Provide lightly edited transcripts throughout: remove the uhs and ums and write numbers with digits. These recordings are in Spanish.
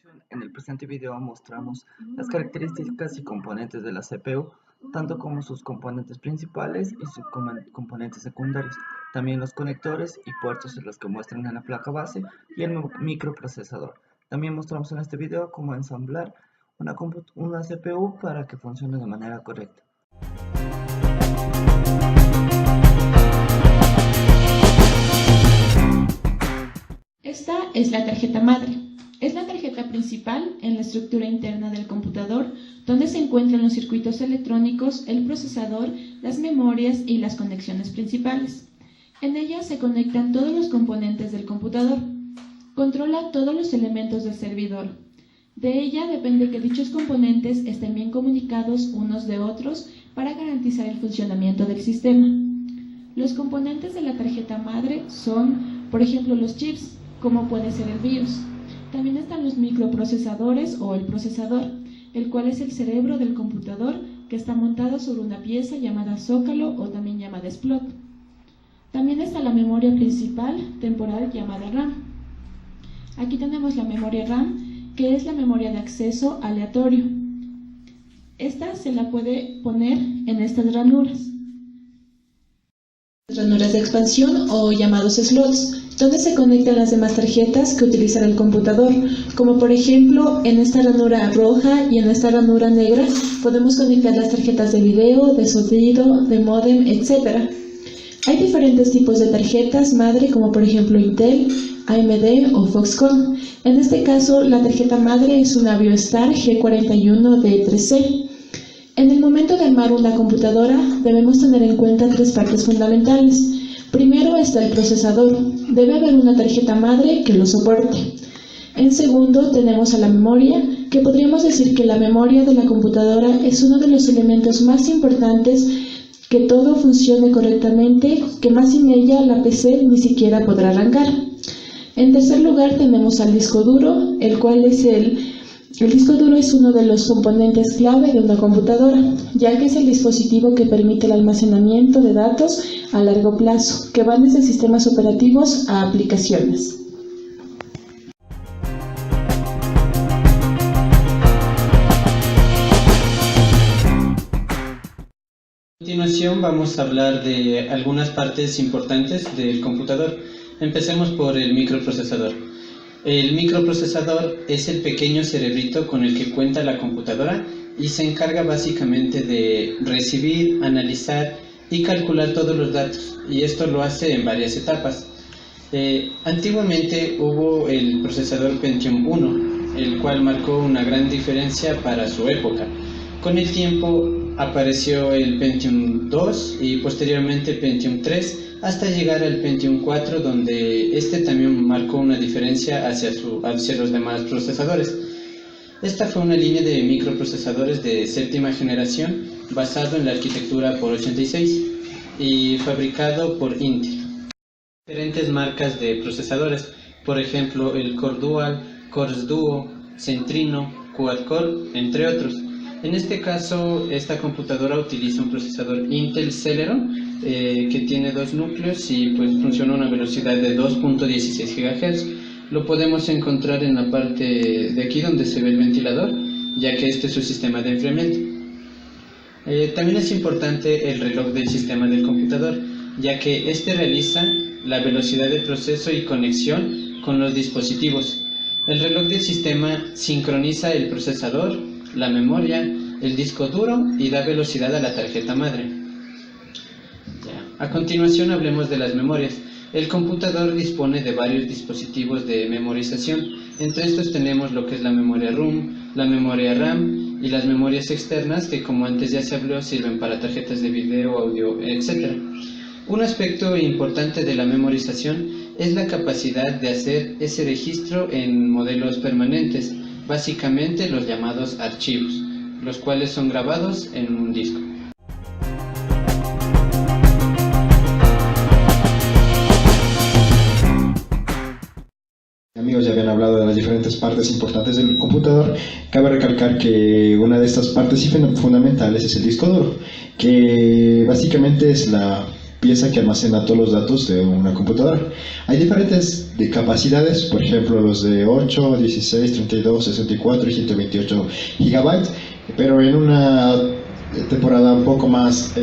continuación, en el presente video mostramos las características y componentes de la CPU, tanto como sus componentes principales y sus componentes secundarios, también los conectores y puertos en los que muestran en la placa base y el microprocesador. También mostramos en este video cómo ensamblar una CPU para que funcione de manera correcta. Esta es la tarjeta madre. Es la tarjeta principal en la estructura interna del computador, donde se encuentran los circuitos electrónicos, el procesador, las memorias y las conexiones principales. En ella se conectan todos los componentes del computador. Controla todos los elementos del servidor. De ella depende que dichos componentes estén bien comunicados unos de otros para garantizar el funcionamiento del sistema. Los componentes de la tarjeta madre son, por ejemplo, los chips, como puede ser el BIOS. También están los microprocesadores o el procesador, el cual es el cerebro del computador que está montado sobre una pieza llamada zócalo o también llamada slot. También está la memoria principal temporal llamada RAM. Aquí tenemos la memoria RAM, que es la memoria de acceso aleatorio. Esta se la puede poner en estas ranuras. Ranuras de expansión o llamados slots, donde se conectan las demás tarjetas que utilizará el computador, como por ejemplo en esta ranura roja y en esta ranura negra podemos conectar las tarjetas de video, de sonido, de módem, etc. Hay diferentes tipos de tarjetas madre, como por ejemplo Intel, AMD o Foxconn. En este caso la tarjeta madre es una BioStar G41D3C. En el momento de armar una computadora debemos tener en cuenta tres partes fundamentales. Primero está el procesador. Debe haber una tarjeta madre que lo soporte. En segundo tenemos a la memoria, que podríamos decir que la memoria de la computadora es uno de los elementos más importantes, que todo funcione correctamente, que más sin ella la PC ni siquiera podrá arrancar. En tercer lugar tenemos al disco duro, el cual es el disco duro es uno de los componentes clave de una computadora, ya que es el dispositivo que permite el almacenamiento de datos a largo plazo, que van desde sistemas operativos a aplicaciones. A continuación vamos a hablar de algunas partes importantes del computador. Empecemos por el microprocesador. El microprocesador es el pequeño cerebrito con el que cuenta la computadora y se encarga básicamente de recibir, analizar y calcular todos los datos, y esto lo hace en varias etapas. Antiguamente hubo el procesador Pentium 1, el cual marcó una gran diferencia para su época. Con el tiempo apareció el Pentium 2 y posteriormente Pentium 3, hasta llegar al Pentium 4, donde este también marcó una diferencia hacia los demás procesadores. Esta fue una línea de microprocesadores de séptima generación basado en la arquitectura por 86 y fabricado por Intel. Diferentes marcas de procesadores, por ejemplo el Core Dual, Core Duo, Centrino, Quad Core, entre otros. En este caso, esta computadora utiliza un procesador Intel Celeron que tiene dos núcleos y pues funciona a una velocidad de 2.16 GHz. Lo podemos encontrar en la parte de aquí donde se ve el ventilador, ya que este es su sistema de enfriamiento. También es importante el reloj del sistema del computador, ya que este realiza la velocidad de proceso y conexión con los dispositivos. El reloj del sistema sincroniza el procesador, la memoria, el disco duro y da velocidad a la tarjeta madre. A continuación hablemos de las memorias. El computador dispone de varios dispositivos de memorización. Entre estos tenemos lo que es la memoria ROM, la memoria RAM y las memorias externas, que como antes ya se habló sirven para tarjetas de video, audio, etc. Un aspecto importante de la memorización es la capacidad de hacer ese registro en modelos permanentes, básicamente los llamados archivos, los cuales son grabados en un disco. Amigos, ya habían hablado de las diferentes partes importantes del computador. Cabe recalcar que una de estas partes fundamentales es el disco duro, que básicamente es la pieza que almacena todos los datos de una computadora. Hay diferentes de capacidades, por ejemplo los de 8, 16, 32, 64 y 128 gigabytes, pero en una temporada un poco más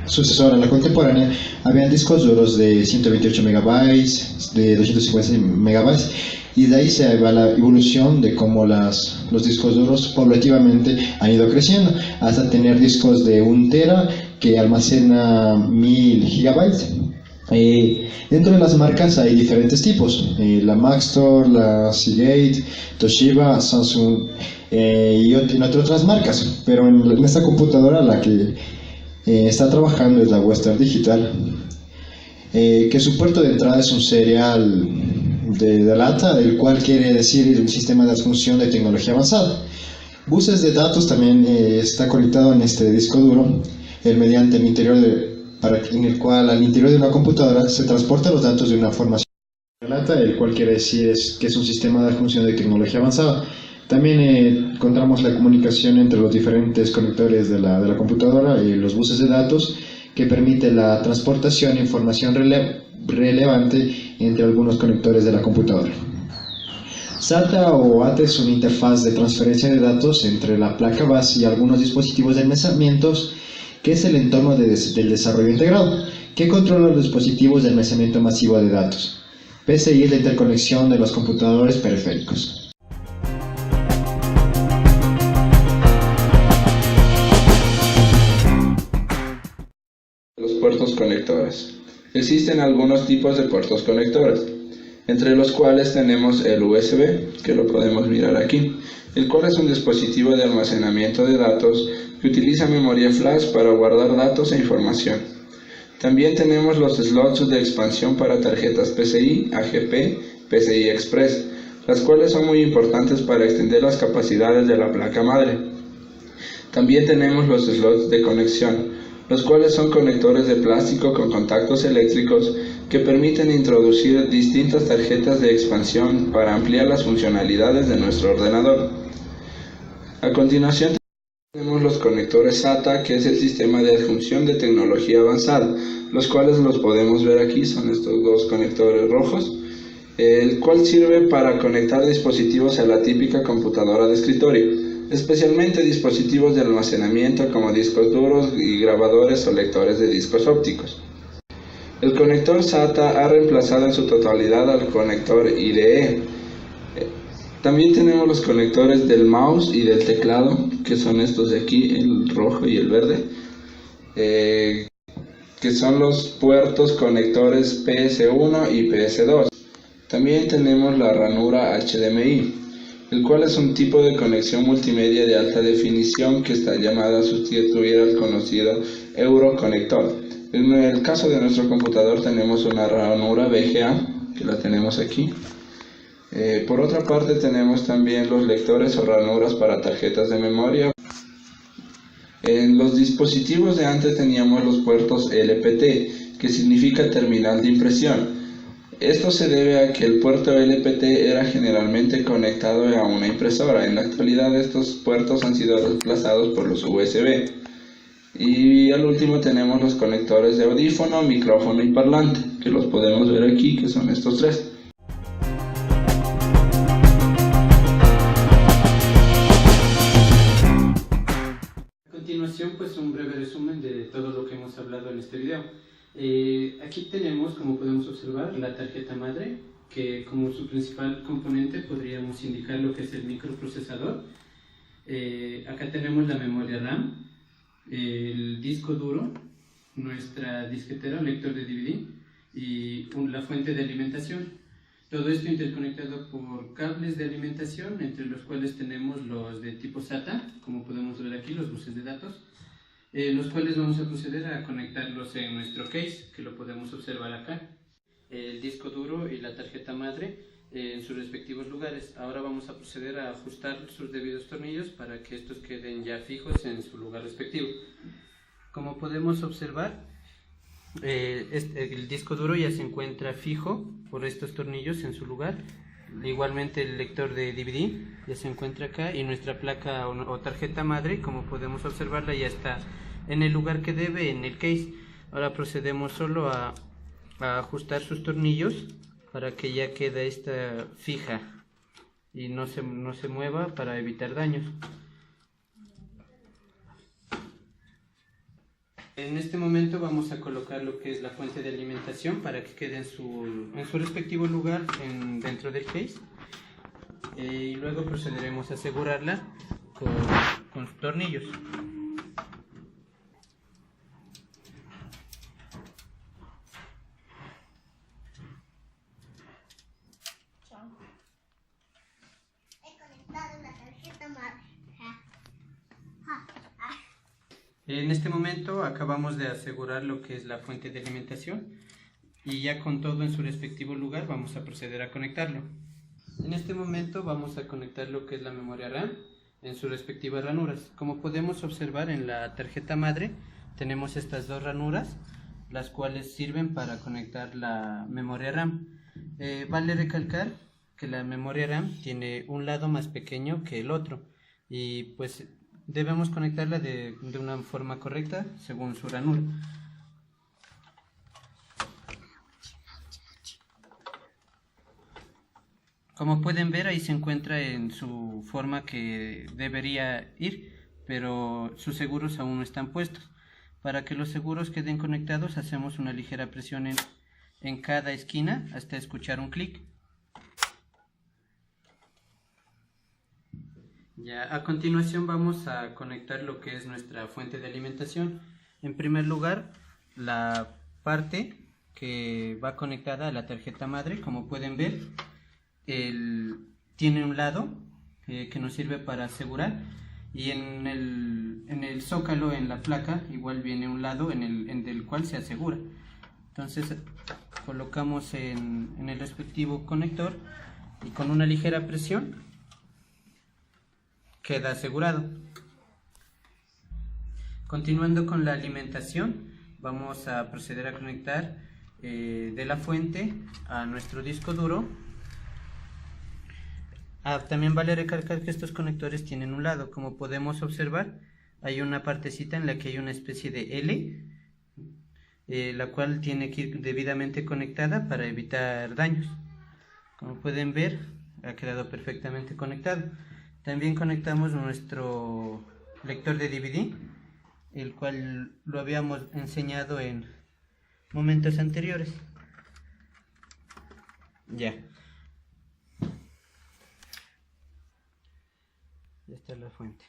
sucesora a la contemporánea, habían discos duros de 128 megabytes, de 250 megabytes, y de ahí se va la evolución de cómo los discos duros paulativamente han ido creciendo, hasta tener discos de 1 tera que almacena 1000 gigabytes. Dentro de las marcas hay diferentes tipos, la Maxtor, la Seagate, Toshiba, Samsung y otras marcas, pero en esta computadora la que está trabajando es la Western Digital, que su puerto de entrada es un serial de lata, el cual quiere decir un sistema de función de tecnología avanzada. Buses de datos también está conectado en este disco duro, mediante el interior en el cual al interior de una computadora se transportan los datos de una forma de lata, el cual quiere decir que es un sistema de función de tecnología avanzada. También encontramos la comunicación entre los diferentes conectores de la computadora y los buses de datos, que permite la transportación de información relevante entre algunos conectores de la computadora. SATA o ATA es una interfaz de transferencia de datos entre la placa base y algunos dispositivos de almacenamiento, que es el entorno del desarrollo integrado, que controla los dispositivos de almacenamiento masivo de datos. PCI es la interconexión de los computadores periféricos. Puertos conectores. Existen algunos tipos de puertos conectores, entre los cuales tenemos el USB, que lo podemos mirar aquí, el cual es un dispositivo de almacenamiento de datos que utiliza memoria flash para guardar datos e información. También tenemos los slots de expansión para tarjetas PCI, AGP, PCI Express, las cuales son muy importantes para extender las capacidades de la placa madre. También tenemos los slots de conexión, los cuales son conectores de plástico con contactos eléctricos que permiten introducir distintas tarjetas de expansión para ampliar las funcionalidades de nuestro ordenador. A continuación tenemos los conectores SATA, que es el sistema de adjunción de tecnología avanzada, los cuales los podemos ver aquí, son estos dos conectores rojos, el cual sirve para conectar dispositivos a la típica computadora de escritorio, especialmente dispositivos de almacenamiento como discos duros y grabadores o lectores de discos ópticos. El conector SATA ha reemplazado en su totalidad al conector IDE. También tenemos los conectores del mouse y del teclado, que son estos de aquí, el rojo y el verde, que son los puertos conectores PS1 y PS2. También tenemos la ranura HDMI, el cual es un tipo de conexión multimedia de alta definición que está llamada a sustituir al conocido Euroconector. En el caso de nuestro computador tenemos una ranura VGA, que la tenemos aquí. Por otra parte tenemos también los lectores o ranuras para tarjetas de memoria. En los dispositivos de antes teníamos los puertos LPT, que significa terminal de impresión. Esto se debe a que el puerto LPT era generalmente conectado a una impresora. En la actualidad estos puertos han sido reemplazados por los USB. Y al último tenemos los conectores de audífono, micrófono y parlante, que los podemos ver aquí, que son estos tres. A continuación, pues un breve resumen de todo lo que hemos hablado en este video. Aquí tenemos, como podemos observar, la tarjeta madre, que como su principal componente podríamos indicar lo que es el microprocesador. Acá tenemos la memoria RAM, el disco duro, nuestra disquetera, lector de DVD y la fuente de alimentación. Todo esto interconectado por cables de alimentación, entre los cuales tenemos los de tipo SATA, como podemos ver aquí, los buses de datos, los cuales vamos a proceder a conectarlos en nuestro case, que lo podemos observar acá. El disco duro y la tarjeta madre en sus respectivos lugares. Ahora vamos a proceder a ajustar sus debidos tornillos para que estos queden ya fijos en su lugar respectivo. Como podemos observar, el disco duro ya se encuentra fijo por estos tornillos en su lugar. Igualmente el lector de DVD ya se encuentra acá, y nuestra placa o tarjeta madre, como podemos observarla, ya está en el lugar que debe en el case. Ahora procedemos solo a ajustar sus tornillos para que ya quede esta fija y no se mueva para evitar daños. En este momento vamos a colocar lo que es la fuente de alimentación para que quede en su respectivo lugar dentro del case. Y luego procederemos a asegurarla con sus tornillos. En este momento acabamos de asegurar lo que es la fuente de alimentación y ya con todo en su respectivo lugar vamos a proceder a conectarlo. En este momento vamos a conectar lo que es la memoria RAM en sus respectivas ranuras. Como podemos observar en la tarjeta madre tenemos estas dos ranuras, las cuales sirven para conectar la memoria RAM. Vale recalcar que la memoria RAM tiene un lado más pequeño que el otro y pues debemos conectarla de una forma correcta según su ranura. Como pueden ver, ahí se encuentra en su forma que debería ir, pero sus seguros aún no están puestos. Para que los seguros queden conectados, hacemos una ligera presión en cada esquina hasta escuchar un clic. Ya, a continuación vamos a conectar lo que es nuestra fuente de alimentación. En primer lugar, la parte que va conectada a la tarjeta madre, como pueden ver, tiene un lado que nos sirve para asegurar, y en el zócalo, en la placa, igual viene un lado en el cual se asegura. Entonces colocamos en el respectivo conector y con una ligera presión queda asegurado. Continuando con la alimentación, vamos a proceder a conectar de la fuente a nuestro disco duro. También vale recalcar que estos conectores tienen un lado. Como podemos observar, hay una partecita en la que hay una especie de L, la cual tiene que ir debidamente conectada para evitar daños. Como pueden ver, ha quedado perfectamente conectado. También conectamos nuestro lector de DVD, el cual lo habíamos enseñado en momentos anteriores. Ya está la fuente.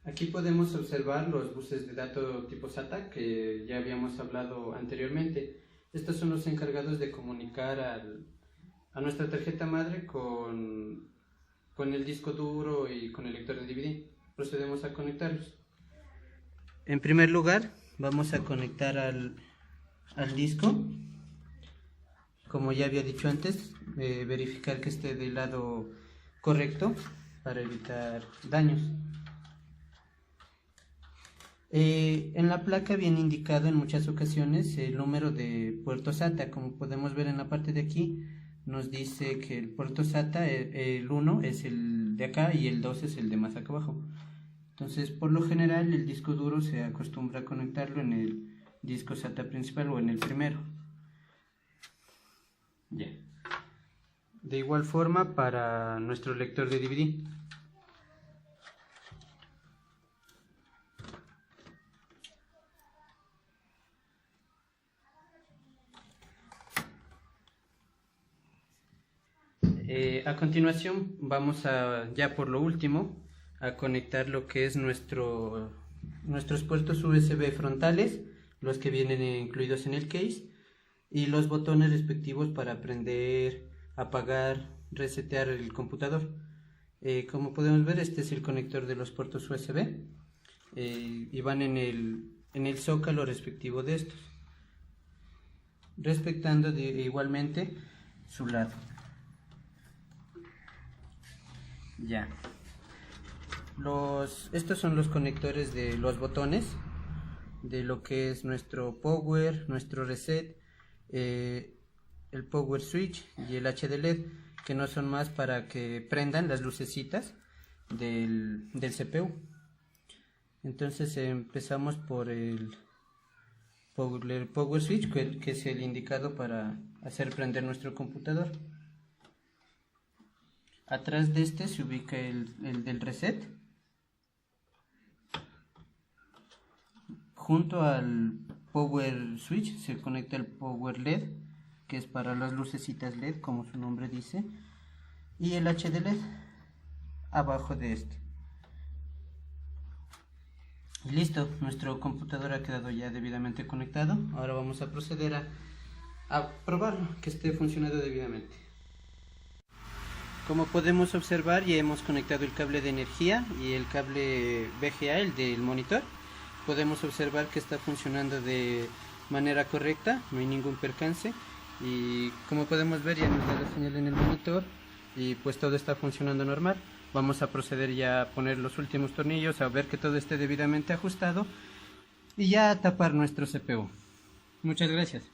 Aquí podemos observar los buses de datos tipo SATA que ya habíamos hablado anteriormente. Estos son los encargados de comunicar a nuestra tarjeta madre con el disco duro y con el lector de DVD. Procedemos a conectarlos. En primer lugar, vamos a conectar al disco. Como ya había dicho antes, verificar que esté del lado correcto para evitar daños. En la placa viene indicado en muchas ocasiones el número de puerto SATA. Como podemos ver en la parte de aquí, nos dice que el puerto SATA, el 1 es el de acá y el 2 es el de más acá abajo. Entonces, por lo general, el disco duro se acostumbra a conectarlo en el disco SATA principal o en el primero. Ya. De igual forma para nuestro lector de DVD. A continuación vamos ya por lo último, a conectar lo que es nuestros puertos USB frontales, los que vienen incluidos en el case, y los botones respectivos para prender, apagar, resetear el computador. Como podemos ver, este es el conector de los puertos USB y van en el zócalo respectivo de estos, respetando igualmente su lado. Ya. Estos son los conectores de los botones de lo que es nuestro power, nuestro reset, el power switch y el HD LED, que no son más para que prendan las lucecitas del CPU. Entonces empezamos por el power switch, que es el indicado para hacer prender nuestro computador. Atrás de este se ubica el del reset. Junto al power switch se conecta el power LED, que es para las lucecitas LED, como su nombre dice, y el HD LED abajo de este. Y listo, nuestro computador ha quedado ya debidamente conectado. Ahora vamos a proceder a probarlo, que esté funcionando debidamente. Como podemos observar, ya hemos conectado el cable de energía y el cable VGA, el del monitor. Podemos observar que está funcionando de manera correcta, no hay ningún percance. Y como podemos ver, ya nos da la señal en el monitor y pues todo está funcionando normal. Vamos a proceder ya a poner los últimos tornillos, a ver que todo esté debidamente ajustado y ya a tapar nuestro CPU. Muchas gracias.